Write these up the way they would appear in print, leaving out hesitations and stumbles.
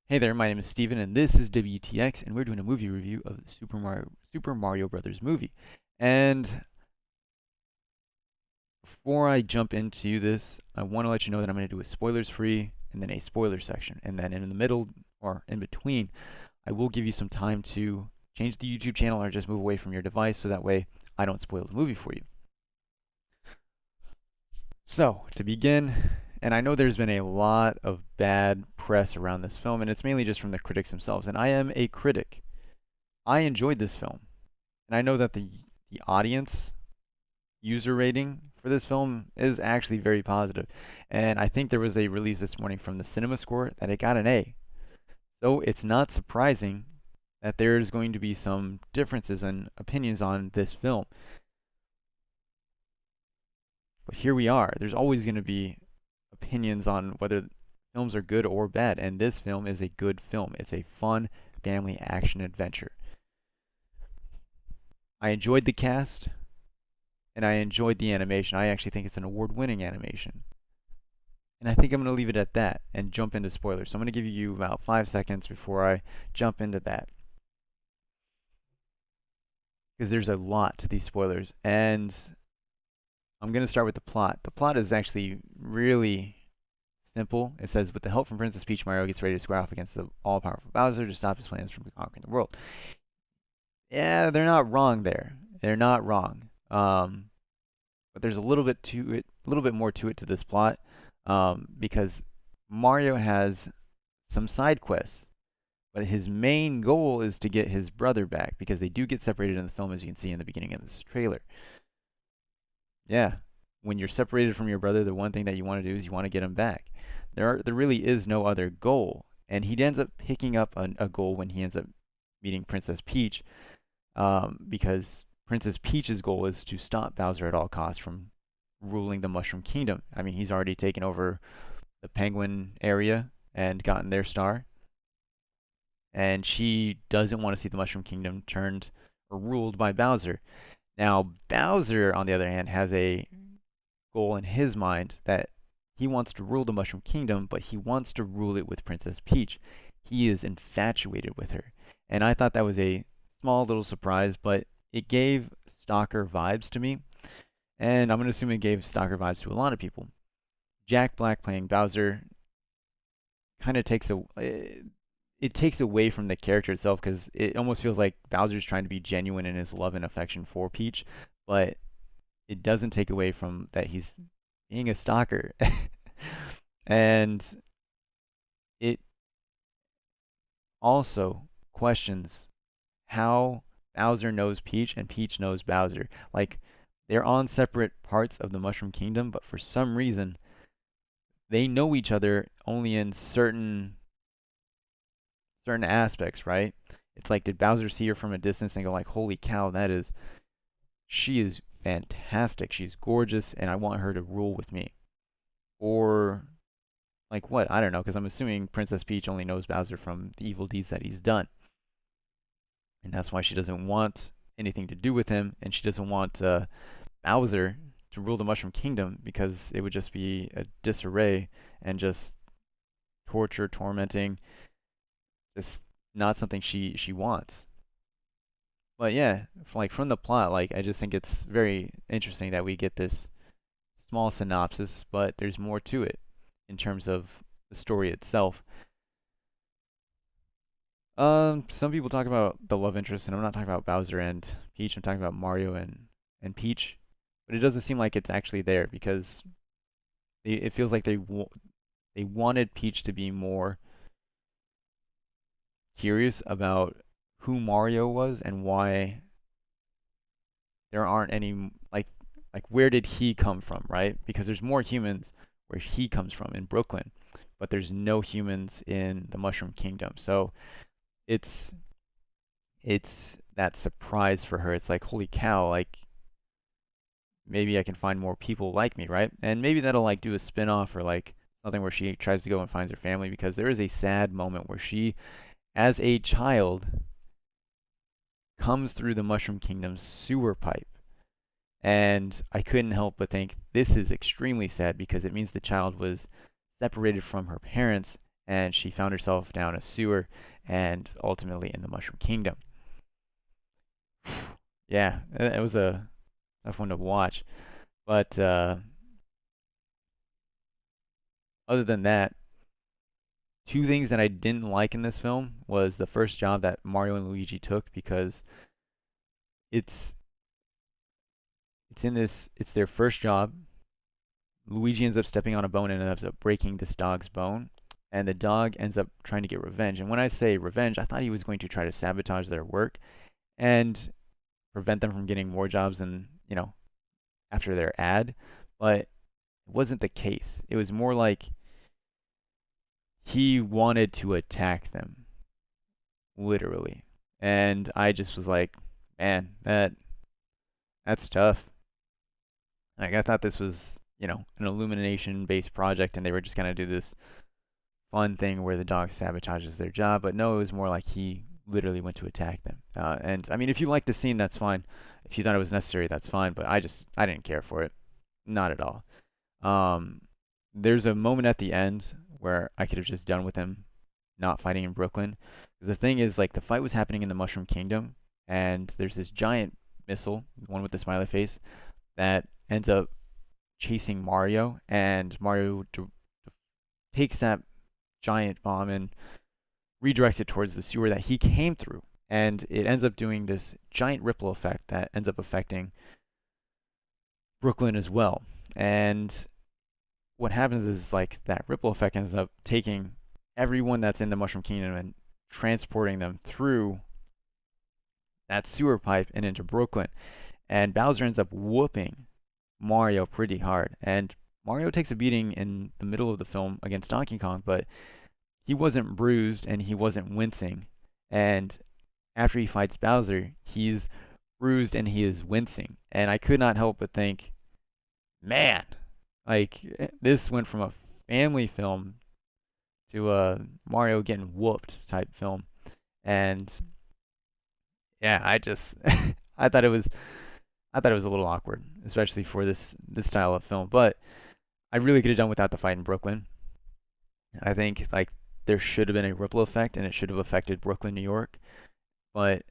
Hey there, my name is Steven, and this is WTX, and we're doing a movie review of the Super Mario Brothers movie. And before I jump into this, I want to let you know that I'm going to do a spoilers free and then a spoiler section. And then in the middle or in between, I will give you some time to change the YouTube channel or just move away from your device so that way I don't spoil the movie for you. So, to begin, and I know there's been a lot of bad press around this film, and it's mainly just from the critics themselves, and I am a critic. I enjoyed this film. And I know that the audience user rating for this film is actually very positive. And I think there was a release this morning from the Cinema Score that it got an A. So it's not surprising that there's going to be some differences in opinions on this film. But here we are. There's always going to be opinions on whether films are good or bad, and this film is a good film. It's a fun family action adventure. I enjoyed the cast and I enjoyed the animation. I actually think it's an award-winning animation. And I think I'm going to leave it at that and jump into spoilers. So I'm going to give you about 5 seconds before I jump into that. Because there's a lot to these spoilers. And I'm going to start with the plot. The plot is actually really simple. It says, with the help from Princess Peach, Mario gets ready to square off against the all-powerful Bowser to stop his plans from conquering the world. Yeah, they're not wrong there. They're not wrong. But there's a little bit to it, a little bit more to it to this plot, because Mario has some side quests, but his main goal is to get his brother back because they do get separated in the film, as you can see in the beginning of this trailer. Yeah, when you're separated from your brother, the one thing that you want to do is you want to get him back. There really is no other goal, and he ends up picking up a goal when he ends up meeting Princess Peach, because Princess Peach's goal is to stop Bowser at all costs from ruling the Mushroom Kingdom. I mean, he's already taken over the Penguin area and gotten their star. And she doesn't want to see the Mushroom Kingdom turned or ruled by Bowser. Now, Bowser, on the other hand, has a goal in his mind that he wants to rule the Mushroom Kingdom, but he wants to rule it with Princess Peach. He is infatuated with her. And I thought that was a small little surprise, but it gave Stalker vibes to me, and I'm going to assume it gave Stalker vibes to a lot of people. Jack Black playing Bowser kind of it takes away from the character itself because it almost feels like Bowser's trying to be genuine in his love and affection for Peach, but it doesn't take away from that he's being a stalker. And it also questions how Bowser knows Peach and Peach knows Bowser. Like, they're on separate parts of the Mushroom Kingdom, but for some reason, they know each other only in certain aspects, right? It's like, did Bowser see her from a distance and go like, "Holy cow, she is fantastic. She's gorgeous, and I want her to rule with me." Or like what? I don't know, because I'm assuming Princess Peach only knows Bowser from the evil deeds that he's done. And that's why she doesn't want anything to do with him, and she doesn't want Bowser to rule the Mushroom Kingdom because it would just be a disarray and just torture, tormenting. It's not something she wants. But yeah, like from the plot, like I just think it's very interesting that we get this small synopsis, but there's more to it in terms of the story itself. Some people talk about the love interest, and I'm not talking about Bowser and Peach. I'm talking about Mario and Peach. But it doesn't seem like it's actually there because it feels like they wanted Peach to be more curious about who Mario was and why there aren't any like where did he come from, right? Because there's more humans where he comes from in Brooklyn, but there's no humans in the Mushroom Kingdom. So it's it's that surprise for her. It's like, holy cow, like maybe I can find more people like me, right? And maybe that'll like do a spin-off or like something where she tries to go and finds her family because there is a sad moment where she, as a child, comes through the Mushroom Kingdom's sewer pipe. And I couldn't help but think this is extremely sad because it means the child was separated from her parents and she found herself down a sewer and ultimately in the Mushroom Kingdom. Yeah, it was a tough one to watch. But other than that, two things that I didn't like in this film was the first job that Mario and Luigi took, because it's it's their first job. Luigi ends up stepping on a bone and ends up breaking this dog's bone, and the dog ends up trying to get revenge. And when I say revenge, I thought he was going to try to sabotage their work and prevent them from getting more jobs than, after their ad, but it wasn't the case. It was more like he wanted to attack them, literally. And I just was like, man, that's tough. Like, I thought this was, an illumination based project and they were just gonna do this fun thing where the dog sabotages their job, but no, it was more like he literally went to attack them. And I mean, if you like the scene, that's fine. If you thought it was necessary, that's fine. But I didn't care for it, not at all. Um, there's a moment at the end where I could have just done with him not fighting in Brooklyn. The thing is, like, the fight was happening in the Mushroom Kingdom, and there's this giant missile, the one with the smiley face, that ends up chasing Mario, and Mario takes that giant bomb and redirects it towards the sewer that he came through. And it ends up doing this giant ripple effect that ends up affecting Brooklyn as well. And what happens is, like, that ripple effect ends up taking everyone that's in the Mushroom Kingdom and transporting them through that sewer pipe and into Brooklyn. And Bowser ends up whooping Mario pretty hard. And Mario takes a beating in the middle of the film against Donkey Kong, but he wasn't bruised and he wasn't wincing. And after he fights Bowser, he's bruised and he is wincing. And I could not help but think, man, like, this went from a family film to a Mario getting whooped type film. And yeah, I thought it was a little awkward, especially for this style of film. But I really could have done without the fight in Brooklyn. I think, like, there should have been a ripple effect and it should have affected Brooklyn, New York, but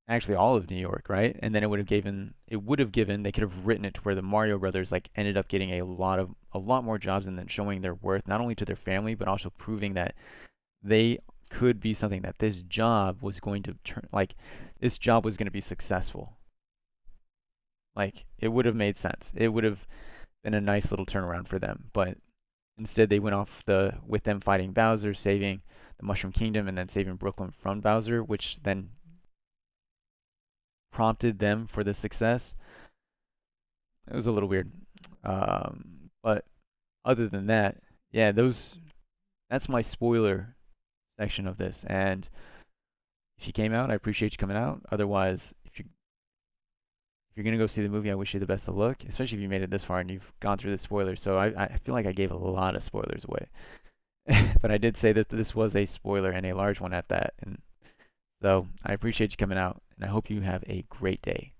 actually all of New York, right? And then they could have written it to where the Mario brothers, like, ended up getting a lot more jobs and then showing their worth not only to their family but also proving that they could be something, that this job was going to this job was going to be successful. Like, it would have made sense. It would have been a nice little turnaround for them, but instead they went off with them fighting Bowser, saving the Mushroom Kingdom, and then saving Brooklyn from Bowser, which then prompted them for the success. It was a little weird. But other than that, yeah, that's my spoiler section of this. And if you came out, I appreciate you coming out. Otherwise, if you're gonna go see the movie, I wish you the best of luck, especially if you made it this far and you've gone through the spoilers. So I feel like I gave a lot of spoilers away. But I did say that this was a spoiler and a large one at that. And so I appreciate you coming out, and I hope you have a great day.